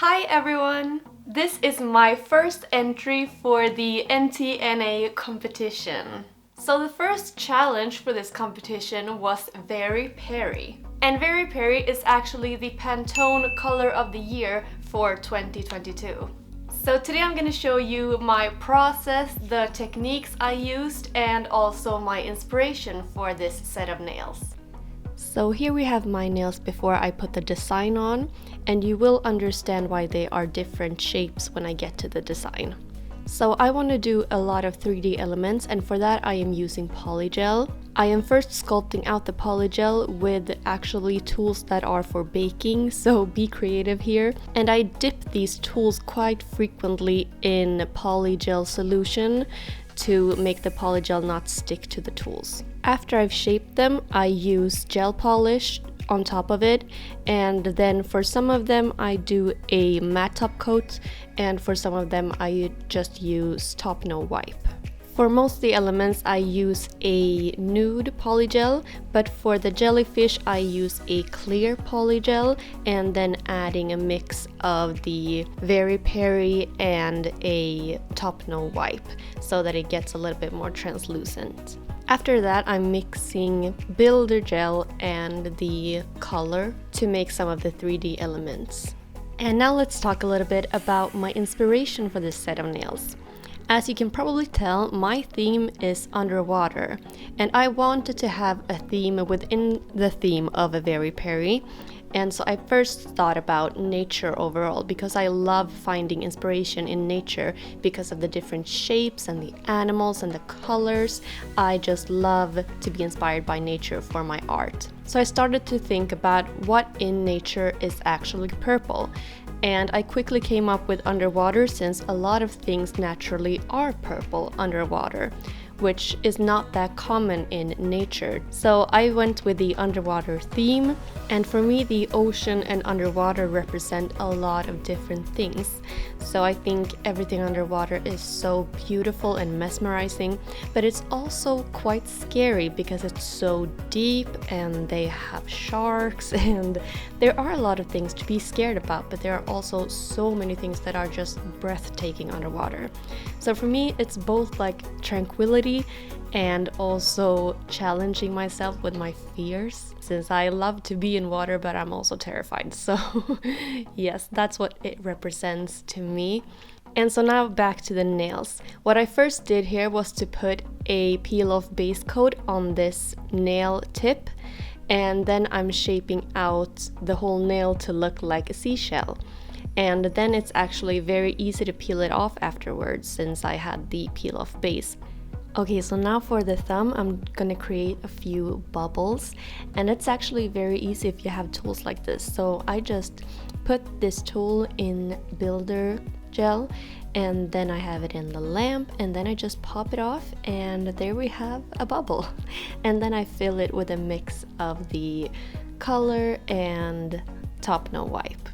Hi everyone! This is my first entry for the NTNA competition. So the first challenge for this competition was Very Peri. And Very Peri is actually the Pantone color of the year for 2022. So today I'm going to show you my process, the techniques I used, and also my inspiration for this set of nails. So here we have my nails before I put the design on, and you will understand why they are different shapes when I get to the design. So I want to do a lot of 3D elements, and for that I am using polygel. I am first sculpting out the polygel with actually tools that are for baking, so be creative here. And I dip these tools quite frequently in polygel solution to make the polygel not stick to the tools. After I've shaped them, I use gel polish on top of it, and then for some of them I do a matte top coat, and for some of them I just use top no wipe. For most of the elements I use a nude polygel, but for the jellyfish I use a clear polygel and then adding a mix of the Very Peri and a top no wipe so that it gets a little bit more translucent. After that I'm mixing builder gel and the color to make some of the 3D elements. And now let's talk a little bit about my inspiration for this set of nails. As you can probably tell, my theme is underwater, and I wanted to have a theme within the theme of a Very Peri. And so I first thought about nature overall, because I love finding inspiration in nature because of the different shapes and the animals and the colors. I just love to be inspired by nature for my art. So I started to think about what in nature is actually purple. And I quickly came up with underwater, since a lot of things naturally are purple underwater, which is not that common in nature. So I went with the underwater theme, and for me the ocean and underwater represent a lot of different things. So I think everything underwater is so beautiful and mesmerizing, but it's also quite scary because it's so deep and they have sharks and there are a lot of things to be scared about, but there are also so many things that are just breathtaking underwater. So for me it's both like tranquility and also challenging myself with my fears, since I love to be in water but I'm also terrified. So yes, that's what it represents to me. And so now back to the nails. What I first did here was to put a peel-off base coat on this nail tip, and then I'm shaping out the whole nail to look like a seashell. And then it's actually very easy to peel it off afterwards, since I had the peel-off base. Okay, so now for the thumb, I'm gonna create a few bubbles, and it's actually very easy if you have tools like this. So I just put this tool in builder gel, and then I have it in the lamp, and then I just pop it off, and there we have a bubble. And then I fill it with a mix of the color and top no wipe.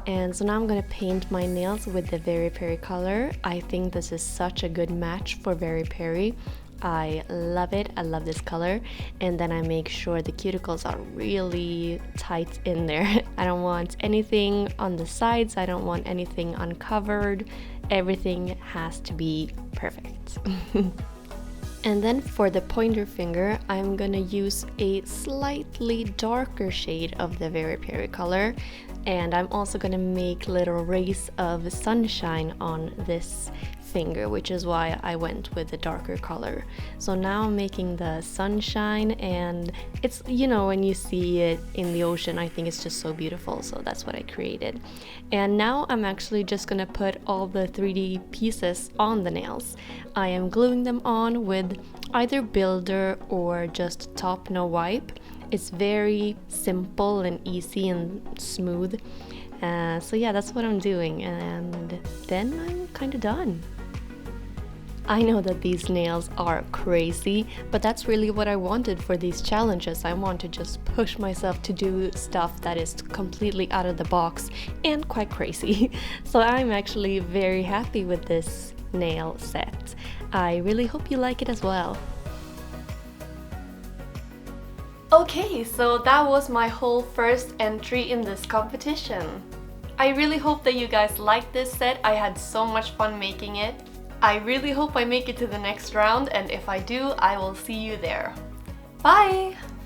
And so now I'm gonna paint my nails with the Very Peri color. I think this is such a good match for Very Peri. I love it, I love this color. And then I make sure the cuticles are really tight in there. I don't want anything on the sides, I don't want anything uncovered. Everything has to be perfect. And then for the pointer finger, I'm gonna use a slightly darker shade of the Very Peri color, and I'm also gonna make little rays of sunshine on this finger, which is why I went with the darker color. So now I'm making the sunshine, and it's, you know, when you see it in the ocean, I think it's just so beautiful, so that's what I created. And now I'm actually just gonna put all the 3D pieces on the nails. I am gluing them on with either builder or just top no wipe. It's very simple and easy and smooth. So yeah, that's what I'm doing, and then I'm kind of done. I know that these nails are crazy, but that's really what I wanted for these challenges. I want to just push myself to do stuff that is completely out of the box and quite crazy. So I'm actually very happy with this nail set. I really hope you like it as well. Okay, so that was my whole first entry in this competition. I really hope that you guys liked this set. I had so much fun making it. I really hope I make it to the next round, and if I do, I will see you there. Bye!